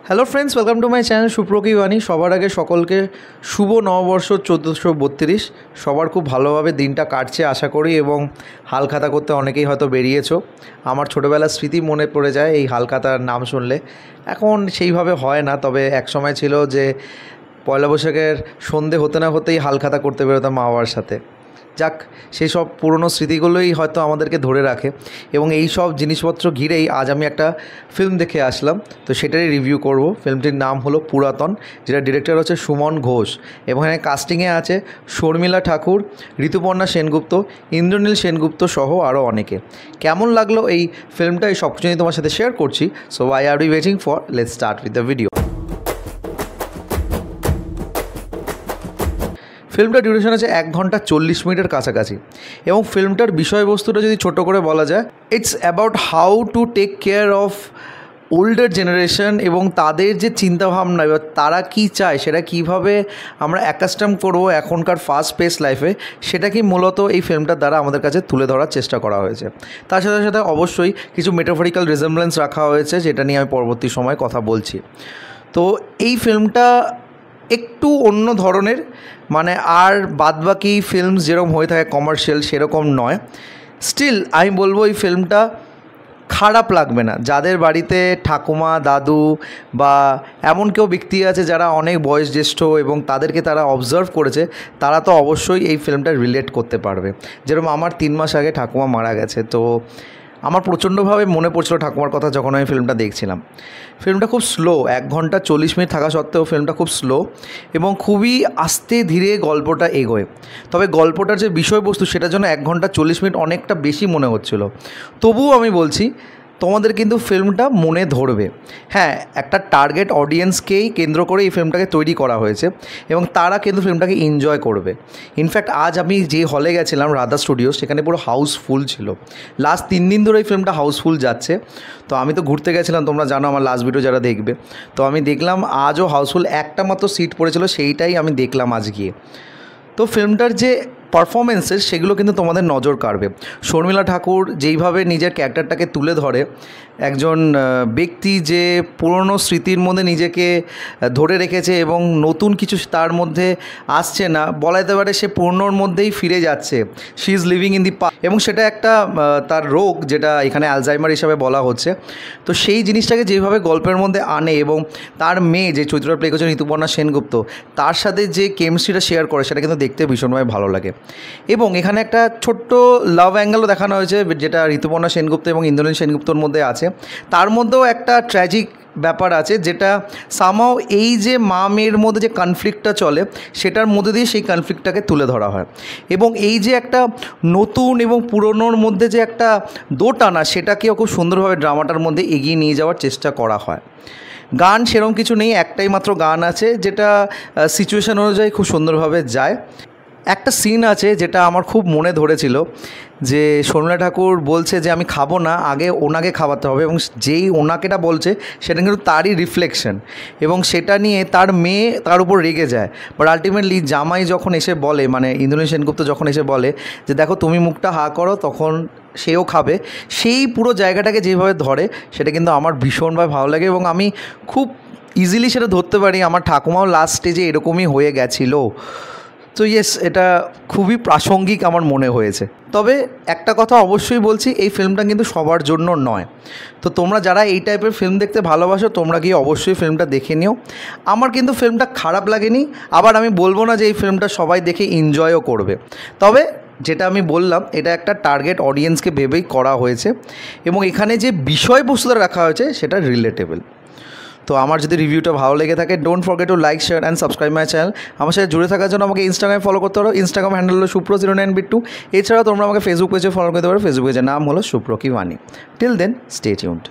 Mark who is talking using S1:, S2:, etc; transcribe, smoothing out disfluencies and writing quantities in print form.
S1: Hello friends, welcome to my channel সুপ্রকি বাণী। সবার আগে সকলকে শুভ নববর্ষ 1432। সবার খুব ভালোভাবে দিনটা কাটছে আশা করি, এবং হালখাতা করতে অনেকেই হয়তো বেরিয়েছো। আমার ছোটোবেলার স্মৃতি মনে পড়ে যায় এই হালখাতার নাম শুনলে। এখন সেইভাবে হয় না, তবে এক সময় ছিল যে পয়লা বৈশাখের সন্ধে হতে না হতেই হালখাতা করতে বেরোতাম মা বাবার সাথে। যাক, সেই সব পুরনো স্মৃতিগুলোই হয়তো আমাদেরকে ধরে রাখে, এবং এই সব জিনিসপত্র ঘিরেই আজ আমি একটা ফিল্ম দেখে আসলাম। তো সেটারই রিভিউ করব। ফিল্মটির নাম হলো পুরাতন, যেটা ডিরেক্টর হচ্ছে সুমন ঘোষ, এবং এখানে কাস্টিংয়ে আছে শর্মিলা ঠাকুর, ঋতুপর্ণা সেনগুপ্ত, ইন্দ্রনীল সেনগুপ্ত সহ আরও অনেকে। কেমন লাগলো এই ফিল্মটা, এই সব কিছু নিয়ে তোমার সাথে শেয়ার করছি। So I are be waiting for, let's start with the video. ফিল্মটার ডিউরেশন আছে 1 ঘন্টা 40 মিনিটের কাছাকাছি, এবং ফিল্মটার বিষয়বস্তুটা যদি ছোট করে বলা যায়, it's about how to take care of older generation, এবং তাদের যে চিন্তাভাবনা এবার তারা কী চায় সেটা কীভাবে আমরা অ্যাকাস্টম করবো এখনকার ফাস্ট পেস লাইফে, সেটা কি মূলত এই ফিল্মটার দ্বারা আমাদের কাছে তুলে ধরার চেষ্টা করা হয়েছে। তার সাথে সাথে অবশ্যই কিছু মেটাফরিক্যাল রিজেম্বলেন্স রাখা হয়েছে, যেটা নিয়ে আমি পরবর্তী সময় কথা বলছি। তো এই ফিল্মটা একটু অন্য ধরনের, মানে আর বাদবাকি ফিল্ম যেরকম হয়ে থাকে কমার্শিয়াল সেরকম নয়। স্টিল আমি বলবো এই ফিল্মটা খারাপ লাগবে না। যাদের বাড়িতে ঠাকুমা, দাদু বা এমন কেউ ব্যক্তি আছে যারা অনেক বয়োজ্যেষ্ঠ এবং তাদেরকে তারা অবজার্ভ করেছে, তারা তো অবশ্যই এই ফিল্মটা রিলেট করতে পারবে। যেরকম আমার 3 মাস আগে ঠাকুমা মারা গেছে, তো আমার প্রচণ্ডভাবে মনে পড়ছিল ঠাকুমার কথা যখন আমি ফিল্মটা দেখছিলাম। ফিল্মটা খুব স্লো, 1 ঘন্টা 40 মিনিট থাকা সত্ত্বেও ফিল্মটা খুব স্লো এবং খুবই আস্তে ধীরে গল্পটা এগোয়। তবে গল্পটার যে বিষয়বস্তু সেটার জন্য 1 ঘন্টা 40 মিনিট অনেকটা বেশি মনে হচ্ছিল। তবুও আমি বলছি তোমাদের কিন্তু ফিল্মটা মনে ধরবে। হ্যাঁ, একটা টার্গেট অডিয়েন্সকেই কেন্দ্র করে এই ফিল্মটাকে তৈরি করা হয়েছে, এবং তারা কিন্তু ফিল্মটাকে এনজয় করবে। ইনফ্যাক্ট আজ আমি যে হলে গেছিলাম রাধা স্টুডিও, সেখানে পুরো হাউসফুল ছিল। লাস্ট 3 দিন ধরে এই ফিল্মটা হাউসফুল যাচ্ছে। তো আমি তো ঘুরতে গেছিলাম, তোমরা জানো আমার লাস্ট ভিডিও যারা দেখবে, তো আমি দেখলাম আজও হাউসফুল, একটা মাত্র সিট পড়েছিল, সেইটাই আমি দেখলাম আজ গিয়ে। তো ফিল্মটার যে পারফরমেন্সেস সেগুলো কিন্তু তোমাদের নজর কাড়বে। শর্মিলা ঠাকুর যেইভাবে নিজের ক্যারেক্টারটাকে তুলে ধরে, একজন ব্যক্তি যে পুরনো স্মৃতির মধ্যে নিজেকে ধরে রেখেছে এবং নতুন কিছু তার মধ্যে আসছে না, বলা যেতে পারে সে পুরনোর মধ্যেই ফিরে যাচ্ছে। She is living in the past, এবং সেটা একটা তার রোগ, যেটা এখানে অ্যালজাইমার হিসাবে বলা হচ্ছে। তো সেই জিনিসটাকে যেভাবে গল্পের মধ্যে আনে, এবং তার মেয়ে যে চরিত্রটা প্লে করছে ঋতুপর্ণা সেনগুপ্ত, তার সাথে যে কেমিস্ট্রিটা শেয়ার করে সেটা কিন্তু দেখতে ভীষণভাবে ভালো লাগে। এবং এখানে একটা ছোট্ট লাভ অ্যাঙ্গেলও দেখানো হয়েছে, যেটা ঋতুপর্ণা সেনগুপ্ত এবং ইন্দ্রনীল সেনগুপ্তর মধ্যে আছে। তার মধ্যেও একটা ট্র্যাজিক ব্যাপার আছে, যেটা সামহাও এই যে মা মেয়ের মধ্যে যে কনফ্লিক্টটা চলে সেটার মধ্যে দিয়ে সেই কনফ্লিক্টটাকে তুলে ধরা হয়। এবং এই যে একটা নতুন এবং পুরনোর মধ্যে যে একটা দোটানা, সেটাকেও খুব সুন্দরভাবে ড্রামাটার মধ্যে এগিয়ে নিয়ে যাওয়ার চেষ্টা করা হয়। গান সেরকম কিছু নেই, একটাই মাত্র গান আছে, যেটা সিচুয়েশান অনুযায়ী খুব সুন্দরভাবে যায়। একটা সিন আছে যেটা আমার খুব মনে ধরেছিল, যে শর্মিলা ঠাকুর বলছে যে আমি খাবো না, আগে ওনাকে খাওয়াতে হবে, এবং যেই ওনাকেটা বলছে সেটা কিন্তু তারই রিফ্লেকশন, এবং সেটা নিয়ে তার মেয়ে তার উপর রেগে যায়। বাট আলটিমেটলি জামাই যখন এসে বলে, মানে ইন্দ্রনীল সেনগুপ্ত যখন এসে বলে যে দেখো তুমি মুখটা হা করো, তখন সেও খাবে, সেই পুরো জায়গাটাকে যেভাবে ধরে সেটা কিন্তু আমার ভীষণভাবে ভালো লাগে, এবং আমি খুব ইজিলি সেটা ধরতে পারি। আমার ঠাকুমাও লাস্ট স্টেজে এরকমই হয়ে গেছিলো। তো ইয়েস, এটা খুবই প্রাসঙ্গিক আমার মনে হয়েছে। তবে একটা কথা অবশ্যই বলছি, এই ফিল্মটা কিন্তু সবার জন্য নয়। তো তোমরা যারা এই টাইপের ফিল্ম দেখতে ভালোবাসো, তোমরা গিয়ে অবশ্যই ফিল্মটা দেখে নিও। আমার কিন্তু ফিল্মটা খারাপ লাগেনি, আবার আমি বলবো না যে এই ফিল্মটা সবাই দেখে এনজয়ও করবে। তবে যেটা আমি বললাম, এটা একটা টার্গেট অডিয়েন্সকে ভেবেই করা হয়েছে, এবং এখানে যে বিষয়বস্তুটা রাখা হয়েছে সেটা রিলেটেবল। তো আমার যদি রিভিউটা ভালো লেগে থাকে, don't forget to like, share and subscribe my channel. আমার সাথে জুড়ে থাকার জন্য আমাকে ইনস্টাগ্রামে ফলো করতে পারো। ইনস্টাগ্রাম হ্যান্ডেল হলো সুপ্র09bit2। এছাড়াও তোমরা আমাকে ফেসবুক পেজে ফলো করতে পারো। ফেসবুক পেজের নাম হলো সুপ্রকি বাণী। Till then, stay tuned.